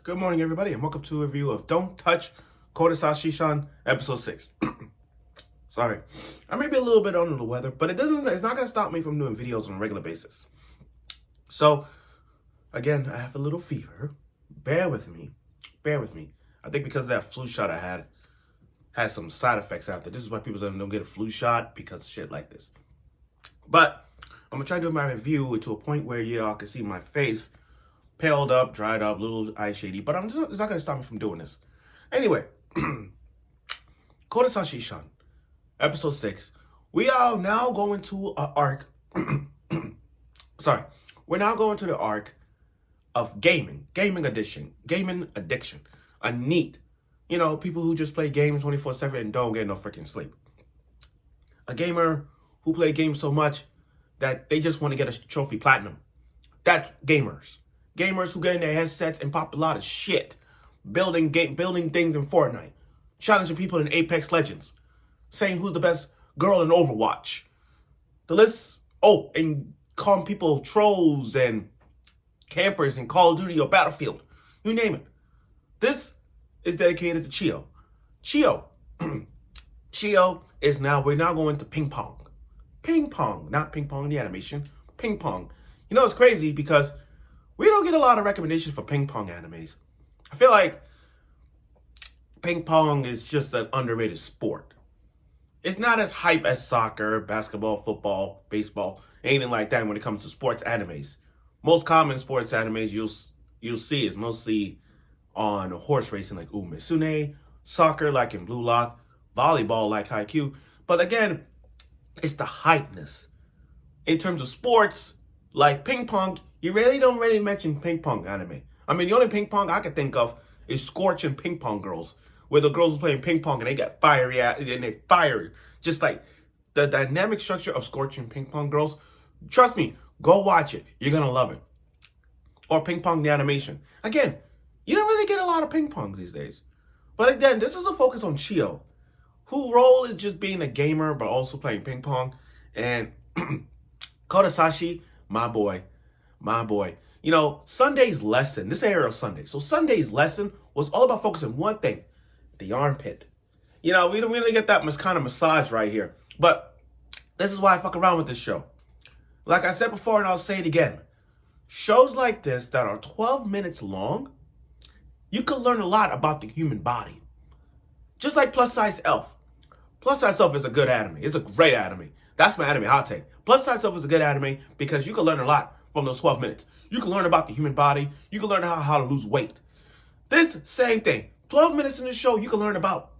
Good morning, everybody, and welcome to a review of Don't Touch Kotesashi-san, episode 6. Sorry, I may be a little bit under the weather, but it's not going to stop me from doing videos on a regular basis. So, again, I have a little fever. Bear with me. I think because of that flu shot I had some side effects after. This is why people don't get a flu shot, because of shit like this. But I'm going to try to do my review to a point where y'all can see my face paled up, dried up, a little eye shady, but it's not going to stop me from doing this. Anyway, Kotesashi-san, episode 6. We are now going to an arc. Sorry. We're now going to the arc of gaming addiction. A neat, people who just play games 24/7 and don't get no freaking sleep. A gamer who play games so much that they just want to get a trophy platinum. That's gamers. Gamers who get in their headsets and pop a lot of shit. Building things in Fortnite. Challenging people in Apex Legends. Saying who's the best girl in Overwatch. The list, and calling people trolls and campers in Call of Duty or Battlefield. You name it. This is dedicated to Chiyo. Chiyo is we're now going to ping pong. Ping pong, not ping pong, the animation. Ping pong. It's crazy because we don't get a lot of recommendations for ping pong animes. I feel like ping pong is just an underrated sport. It's not as hype as soccer, basketball, football, baseball, anything like that when it comes to sports animes. Most common sports animes you'll see is mostly on horse racing like Umisune, soccer like in Blue Lock, volleyball like Haikyuu. But again, it's the hypeness. In terms of sports, like ping pong, you don't really mention ping pong anime. I mean, the only ping pong I can think of is Scorch and Ping Pong Girls, where the girls are playing ping pong and they got fiery and they fire. Just like the dynamic structure of Scorch and Ping Pong Girls. Trust me, go watch it. You're gonna love it. Or Ping Pong the animation. Again, you don't really get a lot of ping pongs these days. But again, this is a focus on Chiyo, whose role is just being a gamer but also playing ping pong. And Kotesashi, my boy. Sunday's lesson, this era of Sunday. So Sunday's lesson was all about focusing one thing, the armpit. We don't really get that much kind of massage right here. But this is why I fuck around with this show. Like I said before, and I'll say it again. Shows like this that are 12 minutes long, you can learn a lot about the human body. Just like Plus Size Elf. Plus Size Elf is a good anime. It's a great anime. That's my anime hot take. Plus Size Elf is a good anime because you can learn a lot from those 12 minutes. You can learn about the human body. You can learn how to lose weight. This same thing. 12 minutes in the show, you can learn about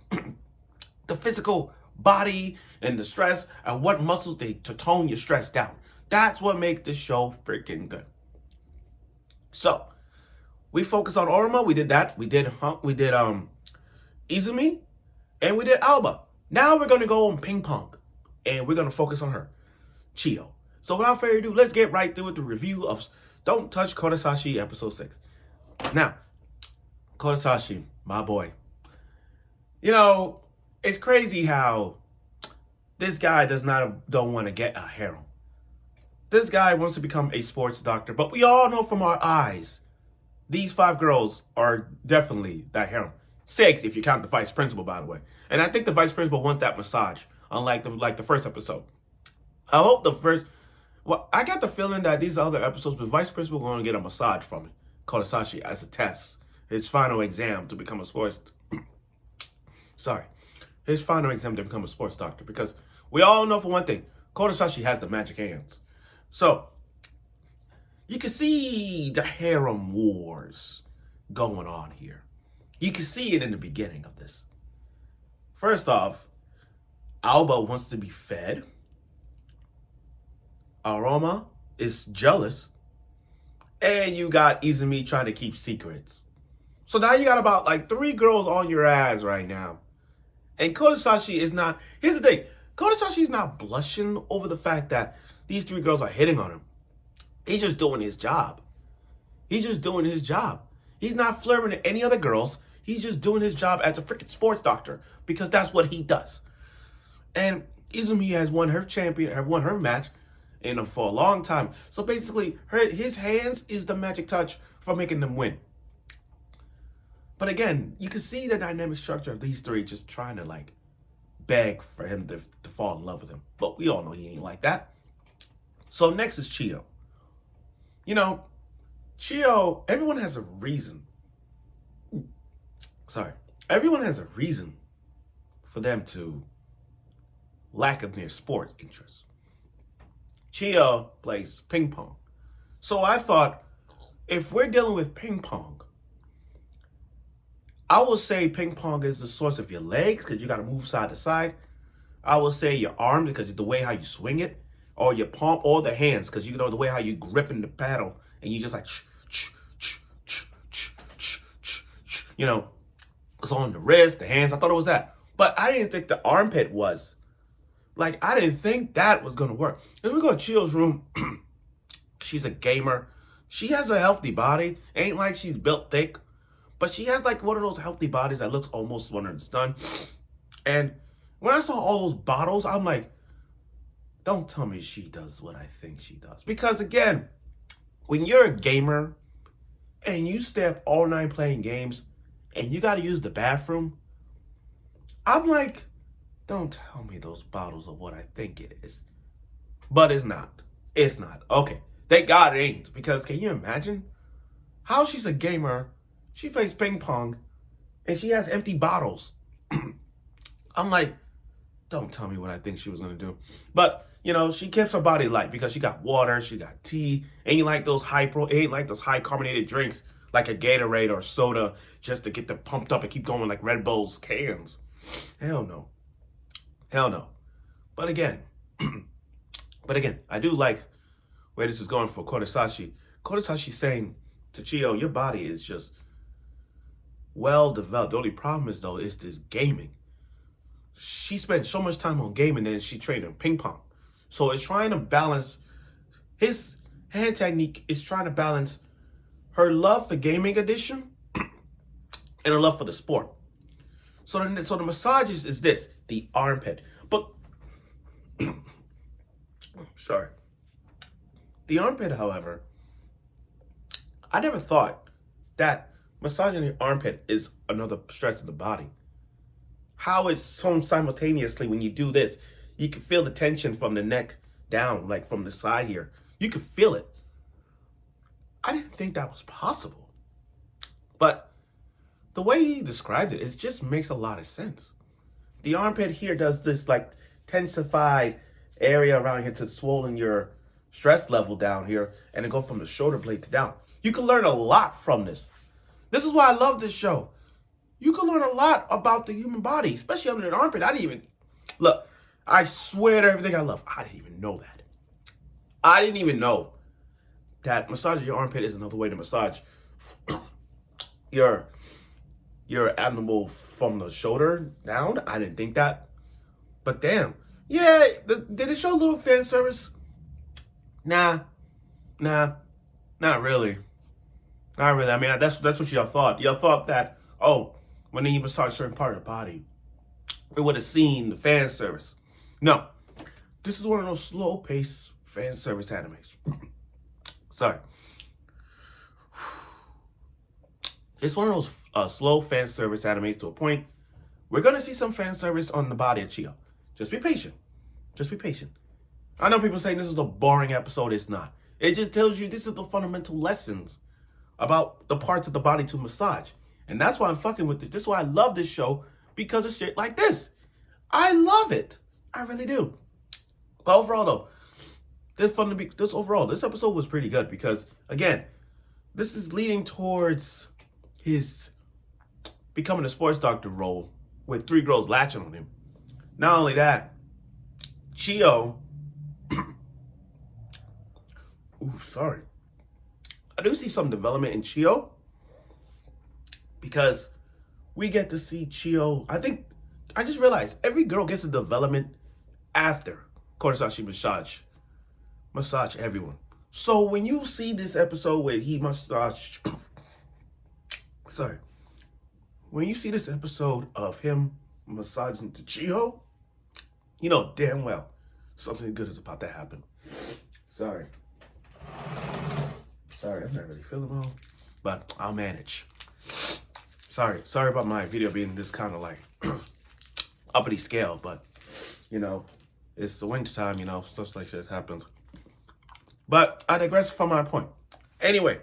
the physical body and the stress and what muscles to tone your stress down. That's what makes this show freaking good. So, we focus on Orima. We did that. We did Izumi. And we did Alba. Now we're going to go on ping pong. And we're going to focus on her. Chiyo. So without further ado, let's get right through with the review of Don't Touch Kotesashi episode 6. Now, Kotesashi, my boy. It's crazy how this guy don't want to get a harem. This guy wants to become a sports doctor, but we all know from our eyes, these 5 girls are definitely that harem. 6 if you count the vice principal, by the way. And I think the vice principal wants that massage, unlike the first episode. I hope I got the feeling that these other episodes, the vice principal going to get a massage from it, Kotesashi, as a test. His final exam to become a sports... His final exam to become a sports doctor. Because we all know for one thing, Kotesashi has the magic hands. So, you can see the harem wars going on here. You can see it in the beginning of this. First off, Alba wants to be fed. Aroma is jealous. And you got Izumi trying to keep secrets. So now you got about 3 girls on your ass right now. And Kotesashi is not... Here's the thing. Kotesashi is not blushing over the fact that these 3 girls are hitting on him. He's just doing his job. He's not flirting with any other girls. He's just doing his job as a freaking sports doctor. Because that's what he does. And Izumi has won her match for a long time. So basically, his hands is the magic touch for making them win. But again, you can see the dynamic structure of these three just trying to like beg for him to fall in love with him. But we all know he ain't like that. So next is Chiyo. You know, Chiyo, everyone has a reason. Sorry. Everyone has a reason for them to lack of their sports interest. Chiyo plays ping pong. So I thought, if we're dealing with ping pong, I will say ping pong is the source of your legs because you got to move side to side. I will say your arms because the way how you swing it, or your palm, or the hands because you know the way how you grip in the paddle and you just like, you know, it's on the wrist, the hands. I thought it was that, but I didn't think the armpit was. Like, I didn't think that was gonna work. If we go to Chiyo's room, she's a gamer. She has a healthy body. Ain't like she's built thick, but she has like one of those healthy bodies that looks almost under the sun. And when I saw all those bottles, I'm like, don't tell me she does what I think she does. Because again, when you're a gamer and you stay up all night playing games and you got to use the bathroom, I'm like, don't tell me those bottles are what I think it is. But it's not. It's not. Okay. Thank God it ain't. Because can you imagine how she's a gamer, she plays ping pong, and she has empty bottles? I'm like, don't tell me what I think she was going to do. But, you know, she keeps her body light because she got water, she got tea. Ain't like those ain't like those high carbonated drinks like a Gatorade or soda just to get them pumped up and keep going like Red Bull's cans. Hell no. Hell no. But again, I do like where this is going for Kotesashi. Kotesashi saying to Chiyo, your body is just well developed. The only problem is, though, is this gaming. She spent so much time on gaming, then she trained in ping pong. So it's trying to balance, his hand technique is trying to balance her love for gaming addiction and her love for the sport. So the massage is this, the armpit. But, sorry. The armpit, however, I never thought that massaging the armpit is another stress of the body. How it's so simultaneously when you do this, you can feel the tension from the neck down, like from the side here. You can feel it. I didn't think that was possible. But the way he describes it, it just makes a lot of sense. The armpit here does this like tensified area around here to swollen your stress level down here and then go from the shoulder blade to down. You can learn a lot from this. This is why I love this show. You can learn a lot about the human body, especially under the armpit. I didn't even, look, I swear to everything I love, I didn't even know that. I didn't even know that massaging your armpit is another way to massage your abdomen from the shoulder down. I didn't think that. But damn. Yeah, did it show a little fan service? Nah, not really. Not really. I mean, that's what y'all thought. Y'all thought that, oh, when they massage a certain part of the body, we would have seen the fan service. No. This is one of those slow-paced fan service animes. Sorry. It's one of those slow fan service animes to a point. We're going to see some fan service on the body of Chiyo. Just be patient. Just be patient. I know people saying this is a boring episode. It's not. It just tells you this is the fundamental lessons about the parts of the body to massage. And that's why I'm fucking with this. This is why I love this show, because it's shit like this. I love it. I really do. But overall, though, this episode was pretty good because, again, this is leading towards his becoming a sports doctor role with 3 girls latching on him. Not only that, Chiyo, I do see some development in Chiyo because we get to see Chiyo. I just realized every girl gets a development after Kotesashi massage everyone. So when you see this episode where he when you see this episode of him massaging to Chiyo, you know damn well something good is about to happen. Sorry, I'm not really feeling well, but I'll manage. Sorry about my video being this kind of like uppity scale, but you know, it's the winter time, you know, stuff like this happens. But I digress from my point. Anyway,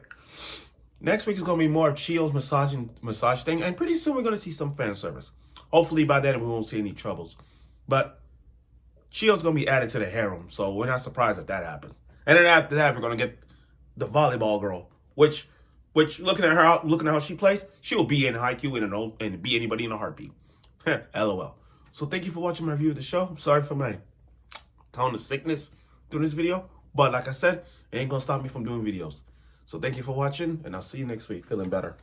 next week is going to be more of Chiyo's massage thing, and pretty soon we're going to see some fan service. Hopefully by then we won't see any troubles. But Chiyo's going to be added to the harem, so we're not surprised if that happens. And then after that, we're going to get the volleyball girl, which looking at how she plays, she will be in Haikyuu and be anybody in a heartbeat. LOL. So thank you for watching my review of the show. I'm sorry for my tone of sickness through this video, but like I said, it ain't going to stop me from doing videos. So thank you for watching, and I'll see you next week feeling better.